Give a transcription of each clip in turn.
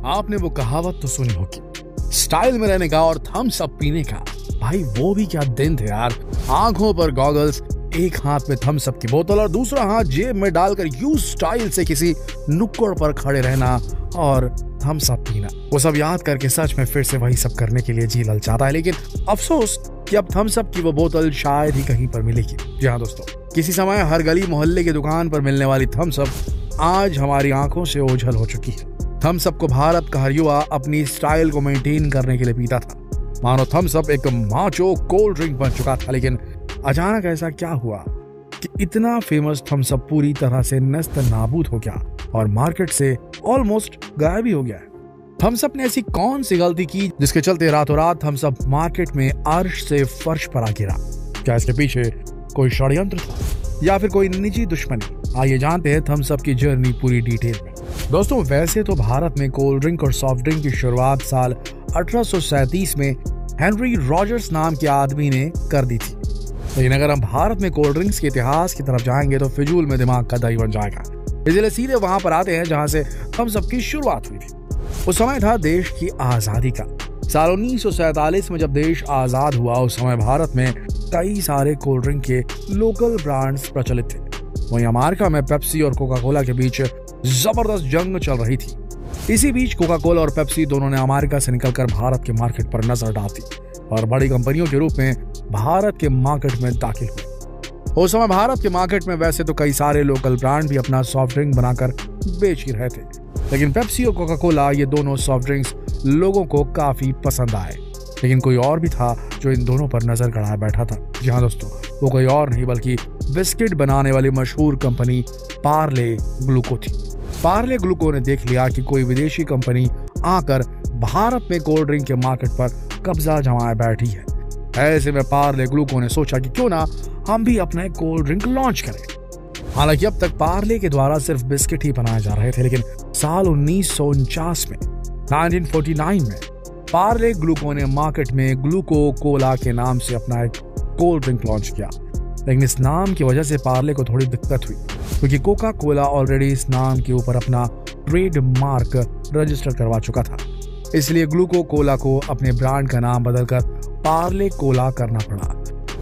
आपने वो कहावत तो सुनी होगी, स्टाइल में रहने का और थम्स अप पीने का। भाई वो भी क्या दिन थे यार। आंखों पर गॉगल्स, एक हाथ में थम्स अप की बोतल और दूसरा हाथ जेब में डालकर यू स्टाइल से किसी नुक्कड़ पर खड़े रहना और थम्स अप पीना। वो सब याद करके सच में फिर से वही सब करने के लिए जी ललचाता है, लेकिन अफसोस कि अब थम्स अप की वो बोतल शायद ही कहीं पर मिलेगी। जी हाँ दोस्तों, किसी समय हर गली मोहल्ले की दुकान पर मिलने वाली थम्स अप आज हमारी आंखों से ओझल हो चुकी है। थम्स अप को भारत का हर युवा अपनी स्टाइल को मेंटेन करने के लिए पीता था, मानो थम्स अप एक माचो कोल्ड ड्रिंक बन चुका था। लेकिन अचानक ऐसा क्या हुआ कि इतना फेमस थम्स अप पूरी तरह से नस्त नाबूद हो गया और मार्केट से ऑलमोस्ट गायब ही हो गया है। थम्स अप ने ऐसी कौन सी गलती की जिसके चलते रातों रात थम्स अप मार्केट में अर्श से फर्श पर आ गिरा? क्या इसके पीछे कोई षड्यंत्र था या फिर कोई निजी दुश्मनी? आइए जानते हैं थम्स अप की जर्नी पूरी डिटेल में। दोस्तों, वैसे तो भारत में कोल्ड ड्रिंक और सॉफ्ट ड्रिंक की शुरुआत साल 1837 में हेनरी रॉजर्स नाम के आदमी ने कर दी थी। लेकिन अगर हम भारत में कोल्ड ड्रिंक्स के इतिहास की तरफ जाएंगे तो फिजूल में दिमाग का दही बन जाएगा। इसलिए सीधे वहां पर आते हैं जहां से थम्स अप की शुरुआत हुई थी। उस समय था देश की आजादी का साल 1947 में। जब देश आजाद हुआ उस समय भारत में कई सारे कोल्ड ड्रिंक के लोकल ब्रांड्स प्रचलित थे। वहीं अमेरिका में पेप्सी और कोका कोला के बीच जबरदस्त जंग चल रही थी। इसी बीच कोका कोला और पेप्सी दोनों ने अमेरिका से निकलकर भारत के मार्केट पर नजर डाल दी और बड़ी कंपनियों के रूप में भारत के मार्केट में दाखिल हुए। उस समय भारत के मार्केट में वैसे तो कई सारे लोकल ब्रांड भी अपना सॉफ्ट ड्रिंक बनाकर बेच ही रहे थे, लेकिन पेप्सी और कोका कोला ये दोनों सॉफ्ट ड्रिंक्स लोगों को काफी पसंद आए। लेकिन कोई और भी था जो इन दोनों पर नजर गड़ाए बैठा था। जी हाँ दोस्तों, वो कोई और नहीं बल्कि बिस्किट बनाने वाली मशहूर कंपनी पार्ले ग्लूको थी। पार्ले ग्लूको ने देख लिया कि कोई विदेशी कंपनी आकर भारत में कोल्ड ड्रिंक के मार्केट पर कब्जा जमाए बैठी है। ऐसे में पार्ले ग्लूको ने सोचा कि क्यों ना हम भी अपना एक कोल्ड ड्रिंक लॉन्च करें। हालांकि अब तक पार्ले के द्वारा सिर्फ बिस्किट ही बनाए जा रहे थे, लेकिन साल 1949 में 1949 में पार्ले ग्लूको ने मार्केट में ग्लूको कोला के नाम से अपना एक कोल्ड ड्रिंक लॉन्च किया। लेकिन इस नाम की वजह से पार्ले को थोड़ी दिक्कत हुई, क्योंकि कोका कोला ऑलरेडी इस नाम के ऊपर अपना ट्रेड मार्क रजिस्टर करवा चुका था। इसलिए ग्लूको कोला को अपने ब्रांड का नाम बदलकर पार्ले कोला करना पड़ा।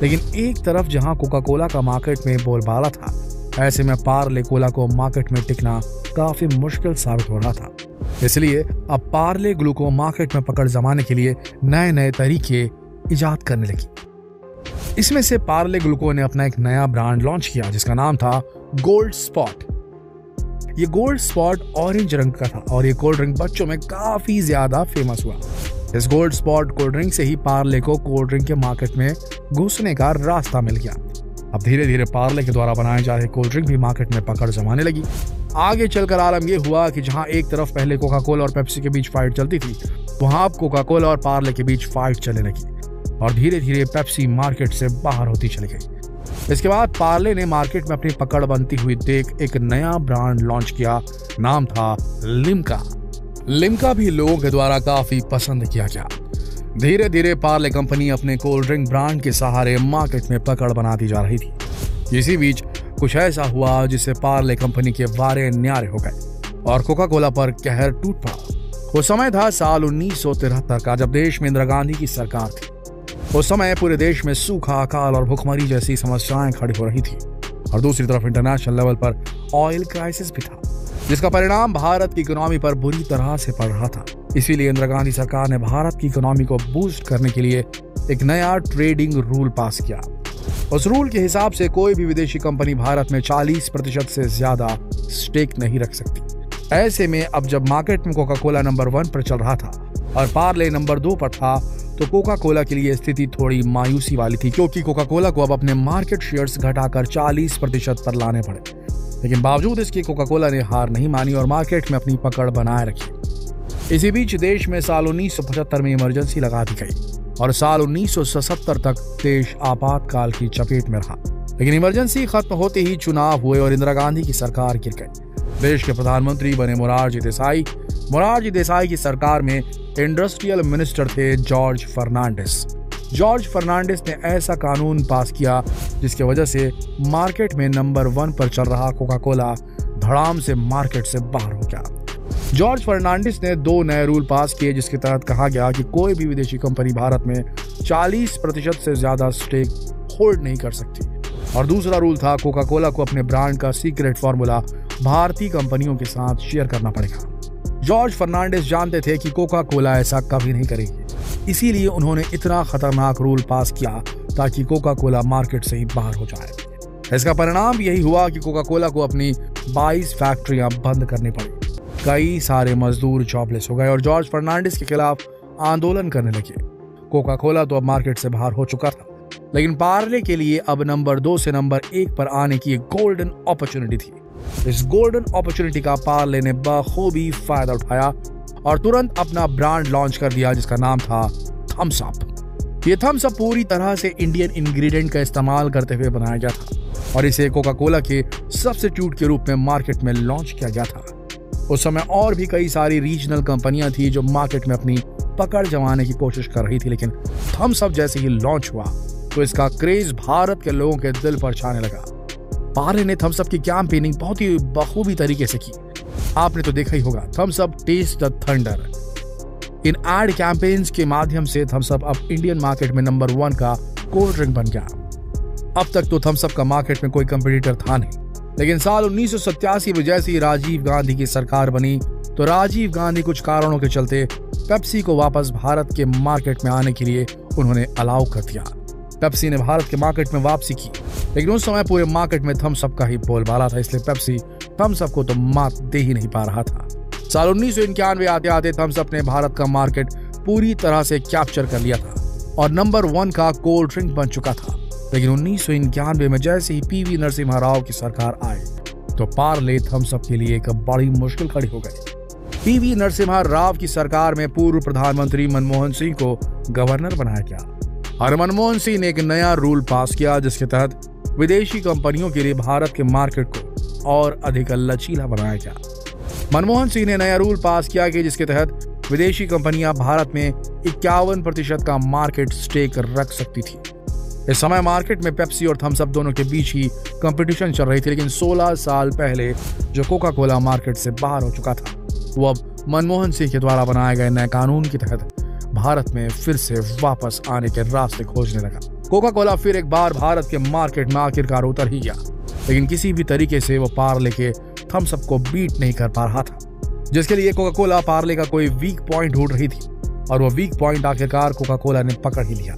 लेकिन एक तरफ जहां कोका कोला का मार्केट में बोलबाला था, ऐसे में पार्ले कोला को मार्केट में टिकना काफी मुश्किल साबित हो रहा था। इसलिए अब पार्ले ग्लूको मार्केट में पकड़ जमाने के लिए नए नए तरीके इजाद करने लगी। इसमें से पार्ले ग्लूको ने अपना एक नया ब्रांड लॉन्च किया जिसका नाम था गोल्ड स्पॉट। ये गोल्ड स्पॉट ऑरेंज रंग का था और ये कोल्ड ड्रिंक बच्चों में काफी ज्यादा फेमस हुआ। इस गोल्ड स्पॉट कोल्ड ड्रिंक से ही पार्ले को कोल्ड ड्रिंक के मार्केट में घुसने का रास्ता मिल गया। अब धीरे धीरे पार्ले के द्वारा बनाए जा रहे कोल्ड ड्रिंक भी मार्केट में पकड़ जमाने लगी। आगे चलकर आलम यह हुआ कि जहां एक तरफ पहले कोका कोला और पेप्सी के बीच फाइट चलती थी, वहां अब कोका कोला और पार्ले के बीच फाइट चलने लगी और धीरे धीरे पेप्सी मार्केट से बाहर होती चली गई। इसके बाद पार्ले ने मार्केट में अपनी पकड़ बनती हुई देख एक नया ब्रांड लॉन्च किया। नाम था लिम्का। लिम्का भी लोगों के द्वारा काफी पसंद किया गया। धीरे धीरे पार्ले कंपनी अपने कोल्ड ड्रिंक ब्रांड के सहारे मार्केट में पकड़ बनाती जा रही थी। इसी बीच कुछ ऐसा हुआ जिससे पार्ले कंपनी के वारे न्यारे हो गए और कोका कोला पर कहर टूट पड़ा। वो समय था साल 1973 का, जब देश में इंदिरा गांधी की सरकार थी। उस समय पूरे देश में सूखा, अकाल और भुखमरी जैसी समस्याएं खड़ी हो रही थी और दूसरी तरफ इंटरनेशनल लेवल पर ऑयल क्राइसिस भी था, जिसका परिणाम भारत की इकोनॉमी पर बुरी तरह से पड़ रहा था। इसीलिए इंदिरा गांधी सरकार ने भारत की इकोनॉमी को बूस्ट करने के लिए एक नया ट्रेडिंग रूल पास किया। उस रूल के हिसाब से कोई भी विदेशी कंपनी भारत में 40% से ज्यादा स्टेक नहीं रख सकती। ऐसे में अब जब मार्केट में कोका कोला नंबर 1 पर चल रहा था और पार्ले नंबर 2 पर था, तो कोका कोला के लिए स्थिति थोड़ी मायूसी वाली थी, क्योंकि कोका कोला को अब अपने मार्केट शेयर्स घटाकर 40% पर लाने पड़े। लेकिन बावजूद इसके कोका कोला ने हार नहीं मानी और मार्केट में अपनी पकड़ बनाए रखी। इसी बीच देश में साल 1975 में इमरजेंसी लगा दी गई और साल 1977 तक देश आपातकाल की चपेट में रहा। लेकिन इमरजेंसी खत्म होते ही चुनाव हुए और इंदिरा गांधी की सरकार गिर गई। देश के प्रधानमंत्री बने मोरारजी देसाई। मोरारजी देसाई की सरकार में इंडस्ट्रियल मिनिस्टर थे जॉर्ज फर्नांडिस। जॉर्ज फर्नांडिस ने ऐसा कानून पास किया जिसकी वजह से मार्केट में नंबर 1 पर चल रहा कोका कोला धड़ाम से मार्केट से बाहर हो गया। जॉर्ज फर्नांडिस ने 2 नए रूल पास किए जिसके तहत कहा गया कि कोई भी विदेशी कंपनी भारत में 40% से ज्यादा स्टेक होल्ड नहीं कर सकती। और दूसरा रूल था कोका कोला को अपने ब्रांड का सीक्रेट फॉर्मूला भारतीय कंपनियों के साथ शेयर करना पड़ेगा। जॉर्ज फर्नांडिस जानते थे कि कोका कोला ऐसा कभी नहीं करेगी, इसीलिए उन्होंने इतना खतरनाक रूल पास किया ताकि कोका कोला मार्केट से ही बाहर हो जाए। इसका परिणाम यही हुआ कि कोका कोला को अपनी 22 फैक्ट्रियां बंद करनी पड़ी। कई सारे मजदूर जॉबलेस हो गए और जॉर्ज फर्नांडिस के खिलाफ आंदोलन करने लगे। कोका कोला तो अब मार्केट से बाहर हो चुका था, लेकिन पार्ले के लिए अब नंबर 2 से नंबर 1 पर आने की एक गोल्डन अपॉर्चुनिटी थी। इस गोल्डन अपॉर्चुनिटी का पार्ले ने बखूबी फायदा उठाया और तुरंत अपना ब्रांड लॉन्च कर दिया जिसका नाम था थम्स अप। ये थम्स अप पूरी तरह से इंडियन इंग्रेडिएंट का इस्तेमाल करते हुए बनाया गया था और इसे कोका कोला के सब्स्टिट्यूट के रूप में मार्केट में लॉन्च किया गया था। उस समय और भी कई सारी रीजनल कंपनियां थी जो मार्केट में अपनी पकड़ जमाने की कोशिश कर रही थी, लेकिन थम्स अप जैसे ही लॉन्च हुआ तो इसका क्रेज भारत के लोगों के दिल पर छाने लगा। पार्ले ने थम्स अप की कैंपेनिंग बहुत ही बखूबी तरीके से की। आपने तो देखा ही होगा, Thums Up taste the thunder. इन एड कैंपेन्स के माध्यम से थम्स अप अब इंडियन मार्केट में नंबर 1 का कोल्ड ड्रिंक बन गया। अब तक तो थम्स अप का मार्केट में कोई कंपटीटर था नहीं, लेकिन साल 1987 में जैसे ही राजीव गांधी की सरकार बनी तो राजीव गांधी कुछ कारणों के चलते पेप्सी को वापस भारत के मार्केट में आने के लिए उन्होंने अलाउ कर दिया। पेप्सी ने भारत के मार्केट में वापसी की, लेकिन उस समय पूरे मार्केट में थम्स अप का ही बोलबाला था, इसलिए पेप्सी थम्स अप को तो मात दे ही नहीं पा रहा था। साल 1991 आते आते थम्स अप ने भारत का मार्केट पूरी तरह से कैप्चर कर लिया था और नंबर 1 का कोल्ड ड्रिंक बन चुका था। लेकिन 1991 में जैसे ही पीवी नरसिम्हा राव की सरकार आई तो पार्ले थम्स अप के लिए एक बड़ी मुश्किल खड़ी हो गई। पीवी नरसिम्हा राव की सरकार में पूर्व प्रधानमंत्री मनमोहन सिंह को गवर्नर बनाया गया और मनमोहन सिंह ने एक नया रूल पास किया जिसके तहत विदेशी कंपनियों के लिए भारत के मार्केट को और अधिक लचीला बनाया गया। मनमोहन सिंह ने नया रूल पास किया कि जिसके तहत विदेशी कंपनियां भारत में 51% का मार्केट स्टेक रख सकती थी। इस समय मार्केट में पेप्सी और थम्स अप दोनों के बीच ही कंपटीशन चल रही थी, लेकिन 16 साल पहले जो कोका कोला मार्केट से बाहर हो चुका था वो अब मनमोहन सिंह के द्वारा बनाए गए नए कानून के तहत भारत में फिर से वापस आने के रास्ते खोजने लगा। कोका कोला फिर एक बार भारत के मार्केट में आखिरकार उतर ही गया, लेकिन किसी भी तरीके से वो पार्ले के थम्स अप को बीट नहीं कर पा रहा था, जिसके लिए कोका कोला पार्ले का कोई वीक पॉइंट ढूंढ रही थी और वो वीक पॉइंट आखिरकार कोका कोला ने पकड़ ही लिया।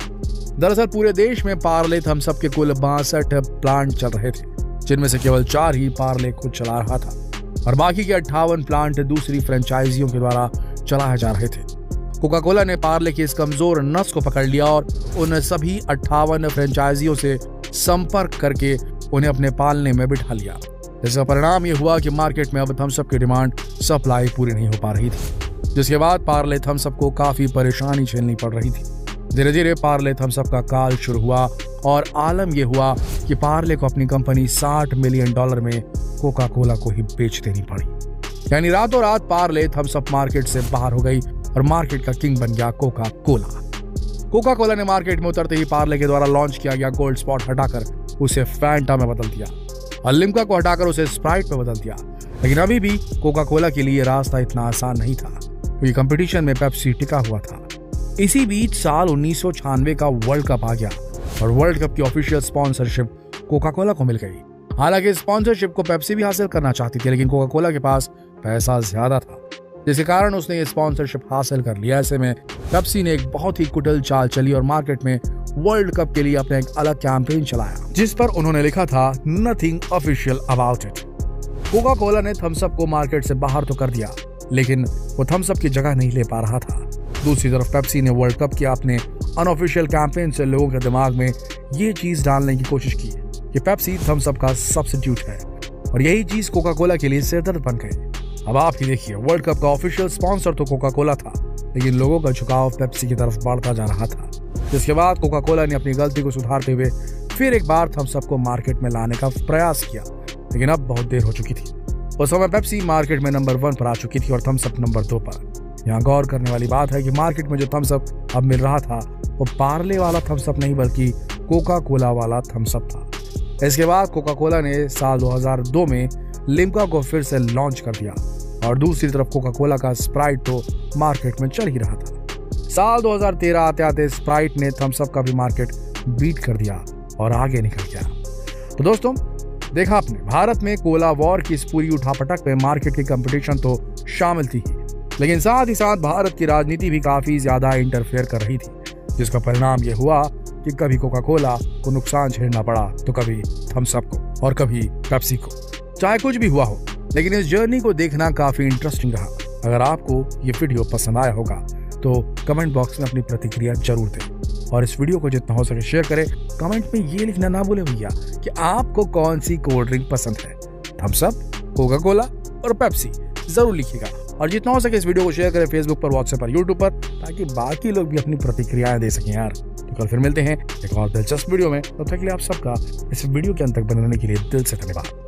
दरअसल पूरे देश में पार्ले थम्स अप के कुल 62 प्लांट चल रहे थे, जिनमें से केवल 4 ही पार्ले खुद चला रहा था और बाकी के 58 प्लांट दूसरी फ्रेंचाइजियों के द्वारा चलाए जा रहे थे। कोका कोला ने पार्ले की इस कमजोर नस को पकड़ लिया और उन सभी 58 फ्रेंचाइजियों से संपर्क करके उन्हें अपने पालने में बिठा लिया। इसका परिणाम यह हुआ कि मार्केट में अब थम्स अप की डिमांड सप्लाई पूरी नहीं हो पा रही थी, जिसके बाद पार्ले थम्स अप को काफी परेशानी झेलनी पड़ रही थी। धीरे धीरे पार्ले थम्स अप का काल शुरू हुआ और आलम यह हुआ कि पार्ले को अपनी कंपनी $60 मिलियन में कोका कोला को ही बेच देनी पड़ी। यानी रातों रात पार्ले थम्स अप मार्केट से बाहर हो गई और मार्केट का किंग बन गया कोका कोला। कोका कोला ने मार्केट में उतरते ही पार्ले के द्वारा लॉन्च किया गया गोल्ड स्पॉट हटाकर उसे फैंटा में बदल दिया और लिम्का को हटाकर उसे स्प्राइट में बदल दिया। लेकिन अभी भी कोका कोला के लिए रास्ता इतना आसान नहीं था क्योंकि कंपटीशन में पेप्सी टिका हुआ था। इसी बीच साल 1996 का वर्ल्ड कप आ गया और वर्ल्ड कप की ऑफिशियल स्पॉन्सरशिप कोका कोला को मिल गई। हालांकि स्पॉन्सरशिप को पेप्सी भी हासिल करना चाहती थी, लेकिन कोका कोला के पास पैसा ज्यादा था, जिसके कारण उसने ये स्पॉन्सरशिप हासिल कर लिया। ऐसे में पेप्सी ने एक बहुत ही कुटिल चाल चली और मार्केट में वर्ल्ड कप के लिए अपना एक अलग कैंपेन चलाया, जिस पर उन्होंने लिखा था nothing official about it. Coca Cola ने थम्स अप को मार्केट से बाहर तो कर दिया, लेकिन वो थम्स अप की जगह नहीं ले पा रहा था। दूसरी तरफ पेप्सी ने वर्ल्ड कप के अपने अनऑफिशियल कैंपेन से लोगों के दिमाग में ये चीज डालने की कोशिश की कि पेप्सी थम्स अप का सब्स्टिट्यूट है और यही चीज कोका कोला के लिए सिरदर्द बन गई। अब आप ही देखिए, वर्ल्ड कप का ऑफिशियल स्पॉन्सर तो कोका कोला था, लेकिन लोगों का झुकाव पेप्सी की तरफ बढ़ता जा रहा था। जिसके बाद कोका कोला ने अपनी गलती को सुधारते हुए फिर एक बार थम्स अप को मार्केट में लाने का प्रयास किया, लेकिन अब बहुत देर हो चुकी थी। उस समय पेप्सी मार्केट में नंबर 1 पर आ चुकी थी और थम्स अप नंबर 2 पर। यहाँ गौर करने वाली बात है कि मार्केट में जो थम्स अप अब मिल रहा था वो पार्ले वाला थम्स अप नहीं बल्कि कोका कोला वाला थम्स अप था। इसके बाद कोका कोला ने साल 2002 में लिम्का को फिर से लॉन्च कर दिया और दूसरी तरफ कोका कोला का स्प्राइट तो मार्केट में चल ही रहा था। साल 2013 आते आते स्प्राइट ने थम्स अप का भी मार्केट बीट कर दिया और आगे निकल गया। तो दोस्तों, देखा आपने, भारत में कोला वॉर की इस पूरी उठापटक में मार्केट की कंपटीशन तो शामिल थी ही, लेकिन साथ ही साथ भारत की राजनीति भी काफी ज्यादा इंटरफेयर कर रही थी, जिसका परिणाम यह हुआ कि कभी कोका कोला को नुकसान झेलना पड़ा तो कभी थम्स अप को और कभी पेप्सी को। चाहे कुछ भी हुआ हो, लेकिन इस जर्नी को देखना काफी इंटरेस्टिंग रहा। अगर आपको ये वीडियो पसंद आया होगा तो कमेंट बॉक्स में अपनी प्रतिक्रिया जरूर दें और इस वीडियो को जितना हो सके शेयर करें। कमेंट में ये लिखना ना भूलें भैया कि आपको कौन सी कोल्ड ड्रिंक पसंद है, थम्स अप, कोका कोला और पेप्सी, जरूर लिखिएगा। और जितना हो सके इस वीडियो को शेयर करें फेसबुक पर, व्हाट्सएप पर, यूट्यूब पर, ताकि बाकी लोग भी अपनी प्रतिक्रियाएं दे सकें यार। तो कल फिर मिलते हैं एक और दिलचस्प वीडियो में। तब तक के लिए आप सबका इस वीडियो के अंत तक बनने के लिए दिल से धन्यवाद।